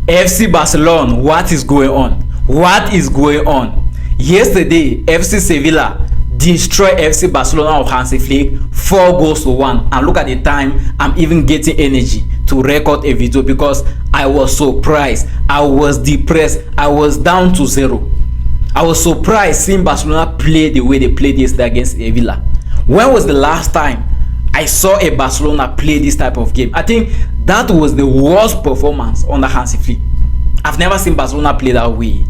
FC Barcelona, what is going on? What is going on? Yesterday, FC Sevilla destroyed FC Barcelona of Hansi Flick 4-1. And look at the time, I'm even getting energy to record a video because I was surprised. I was depressed. I was down to 0. I was surprised seeing Barcelona play the way they played yesterday against Sevilla. When was the last time I saw a Barcelona play this type of game? I think that was the worst performance under Hansi Flick. I've never seen Barcelona play that way.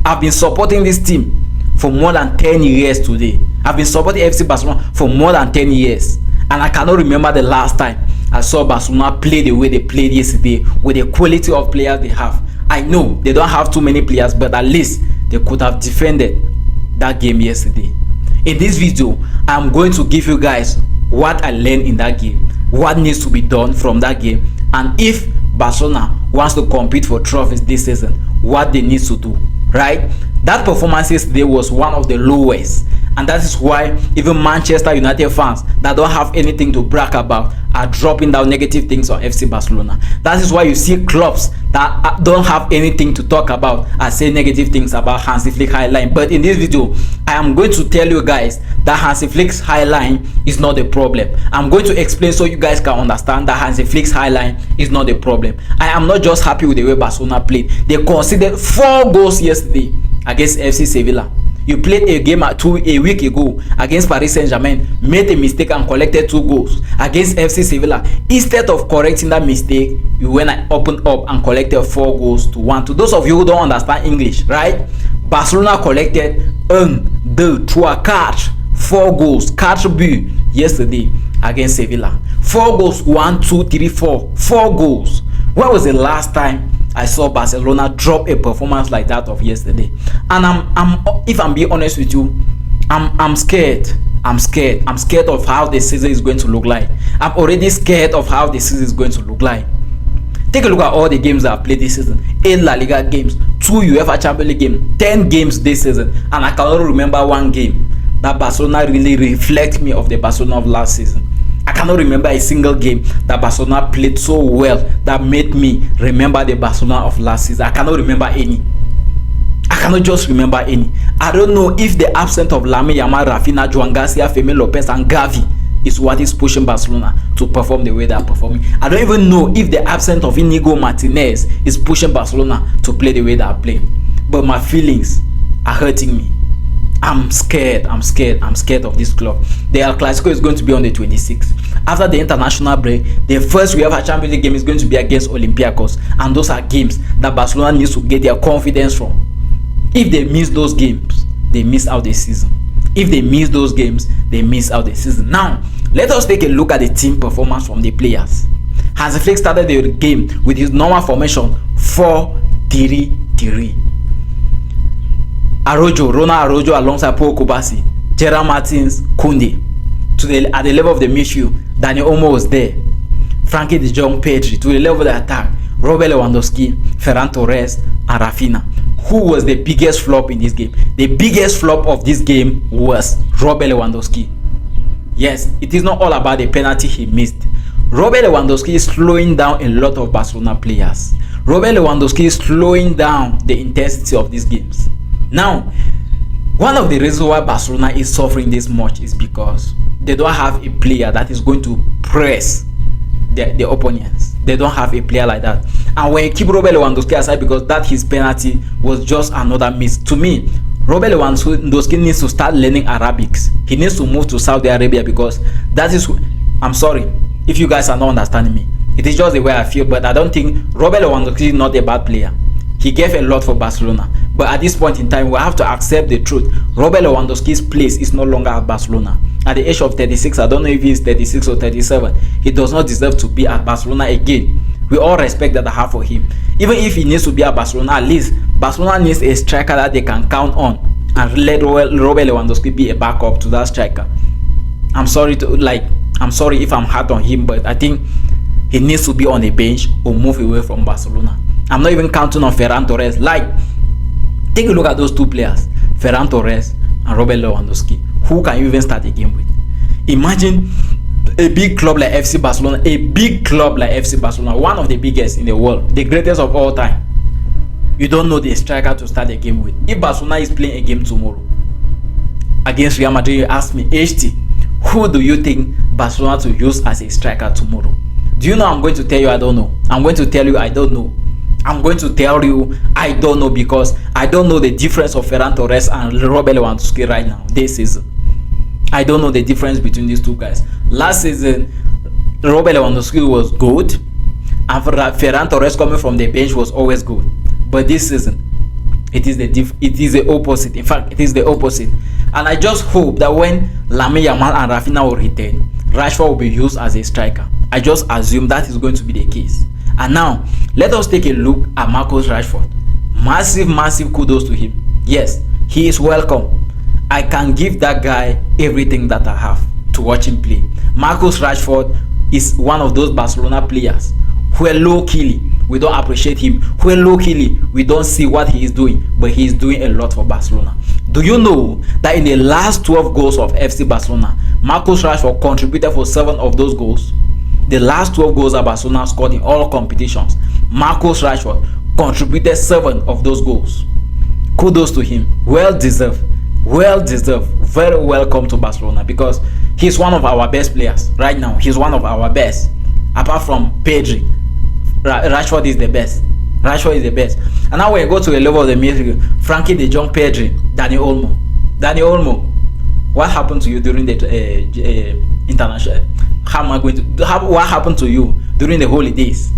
I've been supporting this team for more than 10 years today. I've been supporting FC Barcelona for more than 10 years. And I cannot remember the last time I saw Barcelona play the way they played yesterday with the quality of players they have. I know they don't have too many players, but at least they could have defended that game yesterday. In this video, I'm going to give you guys what I learned in that game, what needs to be done from that game, and if Barcelona wants to compete for trophies this season, what they need to do, right? That performance yesterday was one of the lowest, and that is why even Manchester United fans that don't have anything to brag about are dropping down negative things on FC Barcelona. That is why you see clubs that don't have anything to talk about are saying negative things about Hansi Flick Highline. But in this video, I am going to tell you guys that Hansi Flick's Highline is not the problem. I'm going to explain so you guys can understand that Hansi Flick's Highline is not the problem. I am not just happy with the way Barcelona played. They conceded 4 goals yesterday against FC Sevilla. You played a game a week ago against Paris Saint-Germain, made a mistake and collected 2 goals against FC Sevilla. Instead of correcting that mistake, you went and opened up and collected 4-1. To those of you who don't understand English, right? Barcelona collected 1, 2, 3, 4 goals, 4 buts yesterday against Sevilla. 4 goals, 1, 2, 3, 4. 4 goals. When was the last time I saw Barcelona drop a performance like that of yesterday? And if I'm being honest with you, I'm scared. I'm scared of how the season is going to look like. I'm already scared of how the season is going to look like. Take a look at all the games I've played this season. 8 La Liga games, 2 UEFA Champions League games, 10 games this season, and I cannot remember one game that Barcelona really reflects me of the Barcelona of last season. I cannot remember a single game that Barcelona played so well that made me remember the Barcelona of last season. I cannot remember any. I cannot just remember any. I don't know if the absence of Lamine Yamal, Raphinha, Joan Garcia, Fermin Lopez and Gavi is what is pushing Barcelona to perform the way they are performing. I don't even know if the absence of Inigo Martinez is pushing Barcelona to play the way they are playing. But my feelings are hurting me. I'm scared of this club. The El Clasico is going to be on the 26th. After the international break, the first UEFA Champions League game is going to be against Olympiacos, and those are games that Barcelona needs to get their confidence from. If they miss those games, they miss out the season. If they miss those games, they miss out the season. Now, let us take a look at the team performance from the players. Hansi Flick started the game with his normal formation 4-3-3. Ronald Araujo alongside Paul Kubasi, Gerard Martins, Koundé. At the level of the midfield, Daniel Olmo was there. Frankie de Jong, Pedri. To the level of the attack, Robert Lewandowski, Ferran Torres, and Raphinha. Who was the biggest flop in this game? The biggest flop of this game was Robert Lewandowski. Yes, it is not all about the penalty he missed. Robert Lewandowski is slowing down a lot of Barcelona players. Robert Lewandowski is slowing down the intensity of these games. Now, one of the reasons why Barcelona is suffering this much is because they don't have a player that is going to press the opponents. They don't have a player like that. And when you keep Robert Lewandowski aside because that his penalty was just another miss, to me, Robert Lewandowski needs to start learning Arabics. He needs to move to Saudi Arabia because that is... I'm sorry if you guys are not understanding me. It is just the way I feel, but I don't think Robert Lewandowski is not a bad player. He gave a lot for Barcelona. But at this point in time, we have to accept the truth. Robert Lewandowski's place is no longer at Barcelona. At the age of 36, I don't know if he's 36 or 37, he does not deserve to be at Barcelona again. We all respect that I have for him. Even if he needs to be at Barcelona, at least Barcelona needs a striker that they can count on and let Robert Lewandowski be a backup to that striker. I'm sorry if I'm hard on him, but I think he needs to be on the bench or move away from Barcelona. I'm not even counting on Ferran Torres. Take a look at those two players, Ferran Torres and Robert Lewandowski. Who can you even start a game with? Imagine a big club like FC Barcelona, one of the biggest in the world, the greatest of all time. You don't know the striker to start the game with. If Barcelona is playing a game tomorrow against Real Madrid, you ask me, HT, who do you think Barcelona to use as a striker tomorrow? Do you know I'm going to tell you I don't know? I'm going to tell you I don't know. I'm going to tell you I don't know because I don't know the difference of Ferran Torres and Robert Lewandowski right now, this season. I don't know the difference between these two guys. Last season, Robert Lewandowski was good and Ferran Torres coming from the bench was always good. But this season, it is the opposite. In fact, it is the opposite. And I just hope that when Lamine Yamal and Raphinha will return, Rashford will be used as a striker. I just assume that is going to be the case. And now, let us take a look at Marcus Rashford. Massive kudos to him. Yes, he is welcome. I can give that guy everything that I have to watch him play. Marcus Rashford is one of those Barcelona players who are low-key. We don't appreciate him. Who are low-key. We don't see what he is doing, but he is doing a lot for Barcelona. Do you know that in the last 12 goals of FC Barcelona, Marcus Rashford contributed for 7 of those goals? The last 12 goals that Barcelona scored in all competitions, Marcus Rashford contributed 7 of those goals. Kudos to him. Well deserved. Well deserved. Very welcome to Barcelona because he's one of our best players right now. He's one of our best. Apart from Pedri, Rashford is the best. Rashford is the best. And now when you go to a level of the midfield, Frankie de Jong, Pedri, Dani Olmo. What happened to you during the international? What happened to you during the holidays?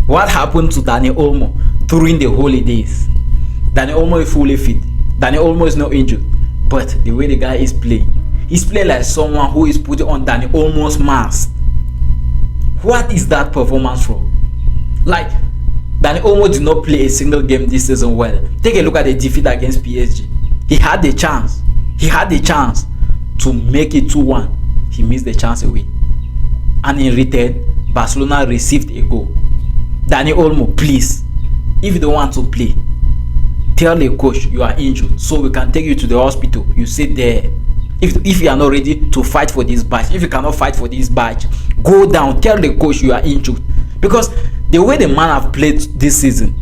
What happened to Dani Olmo during the holidays? Dani Olmo is fully fit. Dani Olmo is not injured. But the way the guy is playing, he's playing like someone who is putting on Dani Olmo's mask. What is that performance from? Like, Dani Olmo did not play a single game this season well. Take a look at the defeat against PSG. He had the chance. He had the chance to make it 2-1. He missed the chance away. And in return, Barcelona received a goal. Dani Olmo, please, if you don't want to play, tell the coach you are injured so we can take you to the hospital. You sit there. If you are not ready to fight for this badge, if you cannot fight for this badge, go down. Tell the coach you are injured. Because the way the man have played this season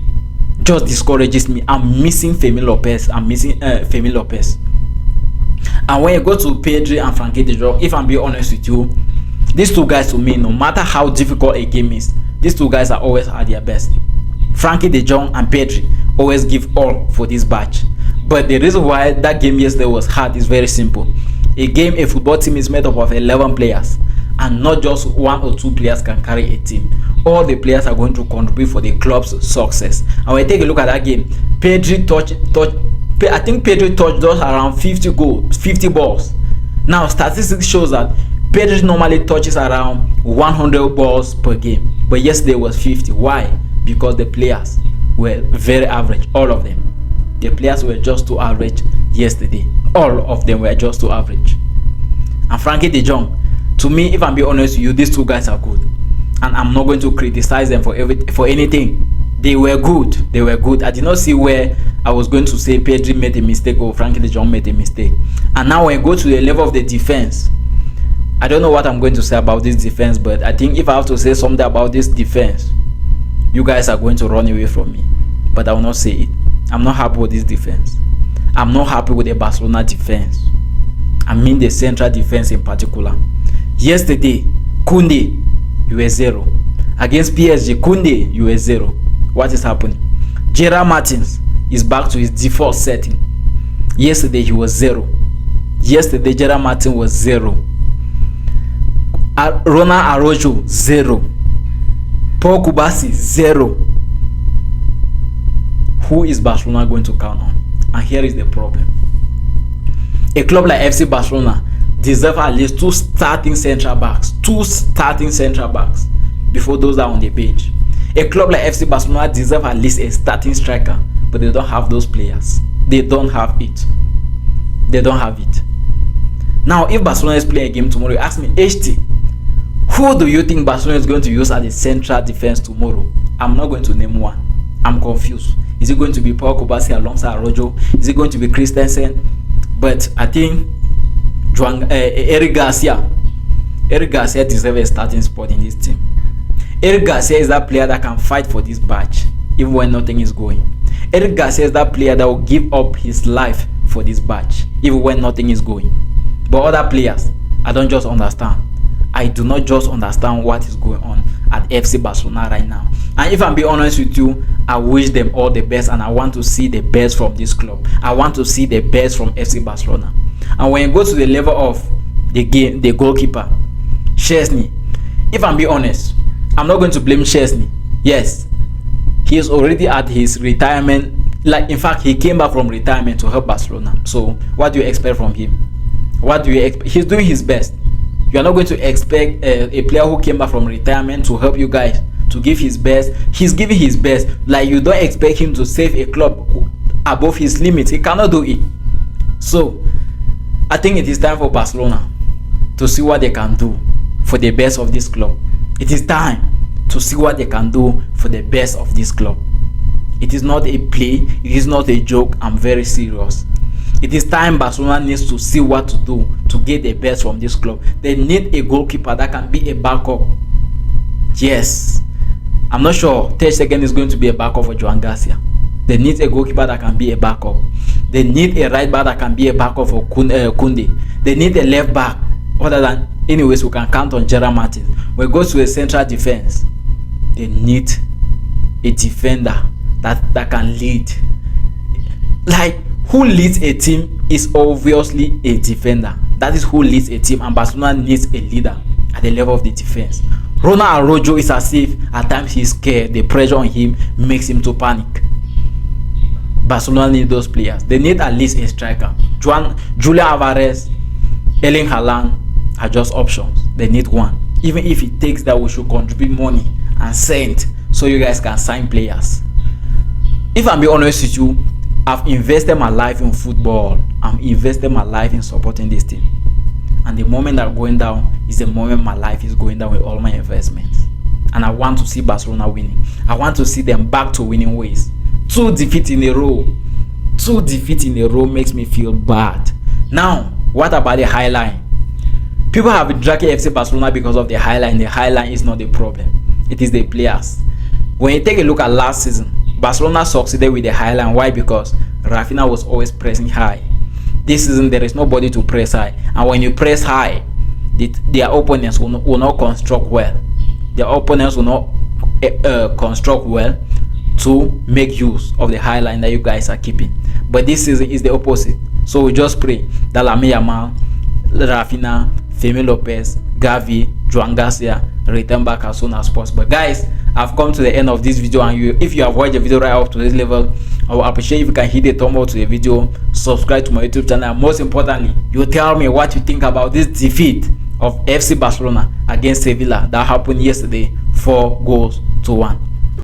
just discourages me. I'm missing Fermin Lopez. And when you go to Pedri and Frankie de Jong, if I'm being honest with you, these two guys to me, no matter how difficult a game is, these two guys are always at their best. Frankie de Jong and Pedri always give all for this badge. But the reason why that game yesterday was hard is very simple. A football team is made up of 11 players, and not just 1 or 2 players can carry a team. All the players are going to contribute for the club's success. And when you take a look at that game, Pedri I think Pedri touched just around 50 balls. Now, statistics shows that Pedri normally touches around 100 balls per game, but yesterday was 50. Why? Because the players were very average, all of them. The players were just too average yesterday. All of them were just too average. And Frankie de Jong, to me, if I'm being honest with you, these two guys are good, and I'm not going to criticize them for anything. They were good. They were good. I did not see where I was going to say Pedri made a mistake or Frankie de Jong made a mistake. And now when I go to the level of the defense, I don't know what I'm going to say about this defense, but I think if I have to say something about this defense, you guys are going to run away from me. But I will not say it. I'm not happy with this defense. I'm not happy with the Barcelona defense. I mean the central defense in particular. Yesterday, Koundé, you were 0. Against PSG, Koundé, you were 0. What is happening? Gerard Martins is back to his default setting. Yesterday, he was 0. Yesterday, Gerard Martins was 0. Ronald Araujo, 0. Paul Kubasi, 0. Who is Barcelona going to count on? And here is the problem. A club like FC Barcelona deserves at least 2 starting central backs. 2 starting central backs before those are on the bench. A club like FC Barcelona deserves at least a starting striker, but they don't have those players. They don't have it. They don't have it. Now, if Barcelona is playing a game tomorrow, you ask me, HT, who do you think Barcelona is going to use as the central defense tomorrow? I'm not going to name one. I'm confused. Is it going to be Paul Kubasi alongside Araujo? Is it going to be Christensen? But I think Eric Garcia deserves a starting spot in this team. Eric Garcia is that player that can fight for this badge even when nothing is going. Eric Garcia is that player that will give up his life for this badge, even when nothing is going. But other players, I don't just understand. I do not just understand what is going on at FC Barcelona right now. And if I'm being honest with you, I wish them all the best, and I want to see the best from this club. I want to see the best from FC Barcelona. And when you go to the level of the game, the goalkeeper, Szczesny, if I'm being honest, I'm not going to blame Szczesny. Yes, he is already at his retirement. Like, in fact, he came back from retirement to help Barcelona. So what do you expect from him? What do you expect? He's doing his best. You are not going to expect a player who came back from retirement to help you guys, to give his best. He's giving his best. Like, you don't expect him to save a club above his limits. He cannot do it. So I think it is time for Barcelona to see what they can do for the best of this club. It is time to see what they can do for the best of this club. It is not a play. It is not a joke. I'm very serious. It is time Barcelona needs to see what to do to get the best from this club. They need a goalkeeper that can be a backup. Yes, I'm not sure Ter Stegen is going to be a backup for Joan Garcia. They need a goalkeeper that can be a backup. They need a right back that can be a backup for Koundé. They need a left back. Other than, anyways, we can count on Gerard Martin. When it goes to a central defense, they need a defender that can lead. Like, who leads a team is obviously a defender. That is who leads a team, and Barcelona needs a leader at the level of the defense. Ronald Araujo is as if at times he's scared. The pressure on him makes him to panic. Barcelona need those players. They need at least a striker. Julian Alvarez, Erling Haaland are just options. They need one. Even if it takes that we should contribute money and send so you guys can sign players. If I'm being honest with you, I've invested my life in football. I'm invested my life in supporting this team. And the moment I'm going down is the moment my life is going down with all my investments. And I want to see Barcelona winning. I want to see them back to winning ways. 2 defeats in a row. 2 defeats in a row makes me feel bad. Now, what about the Highline? People have been dragging FC Barcelona because of the Highline. The Highline is not the problem. It is the players. When you take a look at last season, Barcelona succeeded with the Highline. Why? Because Raphinha was always pressing high. This season, there is nobody to press high. And when you press high, their opponents will not construct well. Their opponents will not construct well to make use of the Highline that you guys are keeping. But this season is the opposite. So we just pray that Lamine Yamal, Raphinha, Fermin Lopez, Gavi, Joan Garcia return back as soon as possible. Guys, I've come to the end of this video, and if you have watched the video right up to this level, I will appreciate if you can hit the thumb up to the video, subscribe to my YouTube channel, and most importantly, you tell me what you think about this defeat of FC Barcelona against Sevilla that happened yesterday, 4-1.